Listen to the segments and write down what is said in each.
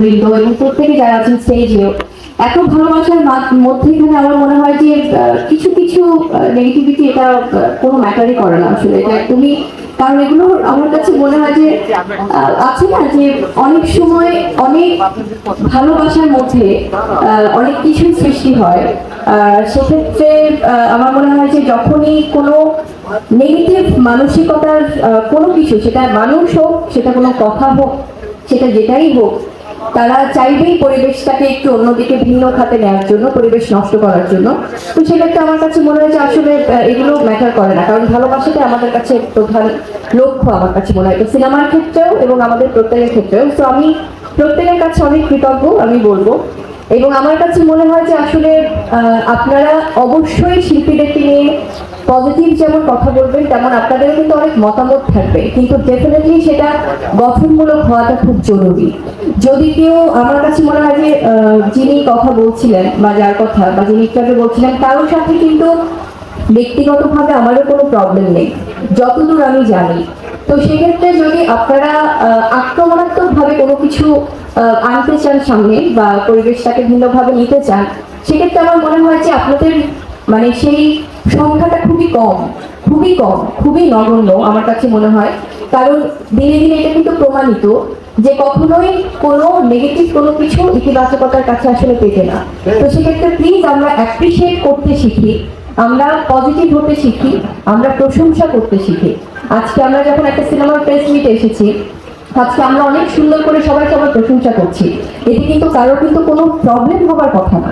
বৃন্দ এবং প্রত্যেকে যারা আছেন স্টেজেও এত ভালোবাসার মধ্যে এখানে আমার মনে হয় যে কিছু কিছু নেগেটিভিটি এটা কোনো ম্যাটারই করে না আসলে এটা একদমই, কারণ এগুলো আমার কাছে মনে হয় যে আছে না যে অনেক সময় অনেক ভালোবাসার মধ্যে অনেক কিছু সৃষ্টি হয়। সেক্ষেত্রে আমার মনে হয় যে যখনই কোনো নেগেটিভ মানসিকতার কোনো কিছু, সেটা মানুষ হোক, সেটা কোনো কথা হোক, সেটা যেটাই হোক, তারা চাইবেই পরিবেশটাকে একটু অন্যদিকে ভিন্ন খাতে নেওয়ার জন্য, পরিবেশ নষ্ট করার জন্য। তো সেক্ষেত্রে আমার কাছে মনে হয় যে আসলে এগুলো ম্যাটার করে না, কারণ ভালোবাসাটা আমাদের কাছে প্রধান লক্ষ্য আমার কাছে মনে হয়, তো সিনেমার ক্ষেত্রেও এবং আমাদের প্রত্যেকের ক্ষেত্রেও। তো আমি প্রত্যেকের কাছে অনেক কৃতজ্ঞ আমি বলবো, এবং আমার কাছে মনে হয় যে আসলে আপনারা অবশ্যই শিল্পীদেরকে নিয়ে পজিটিভ যেমন কথা বলবেন, তেমন আপনাদেরও কিন্তু অনেক মতামত থাকবে, কিন্তু ডেফিনেটলি সেটা গঠনমূলক হওয়াটা খুব জরুরি। যদি কেউ, আমার কাছে মনে হয় যে যিনি কথা বলছিলেন বা যার কথা বা যিনি একটু আগে বলছিলেন, কারোর সাথে কিন্তু ব্যক্তিগতভাবে আমারও কোনো প্রবলেম নেই যতদূর আমি জানি। তো সেক্ষেত্রে যদি আপনারা আক্রমণাত্মক ভাবে কোনো কিছু আনতে চান সামনে বা পরিবেশটাকে ভিন্নভাবে নিতে চান, সেক্ষেত্রে আমার মনে হয় যে আপনাদের মানে সেই সংখ্যাটা খুবই কম, খুবই কম, খুবই নগণ্য আমার কাছে মনে হয়। কারণ দিনে দিনে এটা কিন্তু প্রমাণিত যে কখনোই কোনো নেগেটিভ কোনো কিছু ইতিবাচকতার কাছে আসলে পেতে না। তো সেক্ষেত্রে প্লিজ আমরা অ্যাপ্রিসিয়েট করতে শিখি, আমরা পজিটিভ হতে শিখি, আমরা প্রশংসা করতে শিখি। আজকে আমরা যখন একটা সিনেমার প্রেস মিটে এসেছি, আজকে আমরা অনেক সুন্দর করে সবাই সবার প্রশংসা করছি, এতে কিন্তু কারো কিন্তু কোনো প্রবলেম হবার কথা না।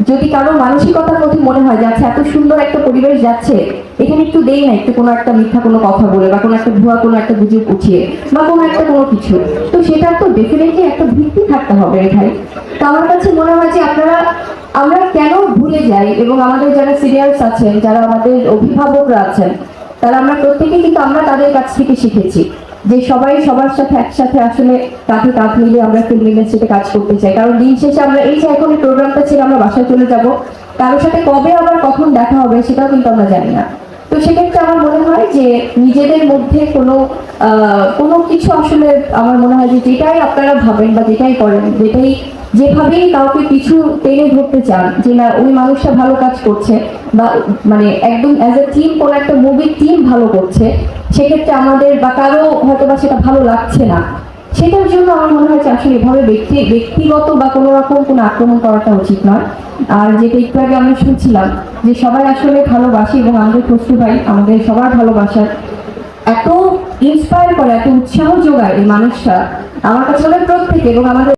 যদি কারো মানসিকতার মধ্যে মনে হয় যে আচ্ছা এত সুন্দর একটা পরিবেশ যাচ্ছে, এখানে একটু দেই না, একটু কোনো একটা মিথ্যা কোনো কথা বলে বা কোনো একটা ভুয়া কোনো একটা গুজব উঠিয়ে বা কোনো একটা কোনো কিছু, তো সেটার তো ডেফিনেটলি একটা ভিত্তি থাকতে হবে এখানে। তো আমার কাছে মনে হয় যে আপনারা, আমরা কেন ভুলে যাই, এবং আমাদের যারা সিনিয়র্স আছেন, যারা আমাদের অভিভাবকরা আছেন, তারা আমরা প্রত্যেকেই কিন্তু আমরা তাদের কাছ থেকে শিখেছি যে সবাই সবার সাথে একসাথে আসলে কাঁধে কাঁধ মিলে আমরা ফিল্ম ইন্ডাস্ট্রিতে কাজ করতে চাই। কারণ দিন শেষে আমরা এই যে এখন প্রোগ্রামটা ছিল, আমরা বাসায় চলে যাব, কারোর সাথে কবে আবার কখন দেখা হবে সেটাও কিন্তু আমরা জানি না। তো সেক্ষেত্রে আমার মনে হয় যে নিজেদের মধ্যে কোনো কিছু আসলে আমার মনে হয় যে যেটাই আপনারা ভাবেন বা যেটাই করেন, যেভাবেই কাউকে পিছু টেনে ধরতে চান যে না ওই মানুষটা ভালো কাজ করছে বা মানে একদম অ্যাজ এ টিম কোনো একটা মুভির টিম ভালো করছে, সেক্ষেত্রে আমাদের বা কারো হয়তো বা সেটা ভালো লাগছে না, সেটার জন্য আমার মনে হয় যে আসলে এভাবে ব্যক্তিগত বা কোনো রকম কোনো আক্রমণ করাটা উচিত নয়। আর যেটা একটু আগে আমরা শুনছিলাম যে সবাই আসলে ভালোবাসি, এবং আমাদের খসরু ভাই আমাদের সবার ভালোবাসার এত ইন্সপায়ার করে, এত উৎসাহ যোগায় এই মানুষটা, আমার কাছে মনে হয় প্রত্যেকে, এবং আমাদের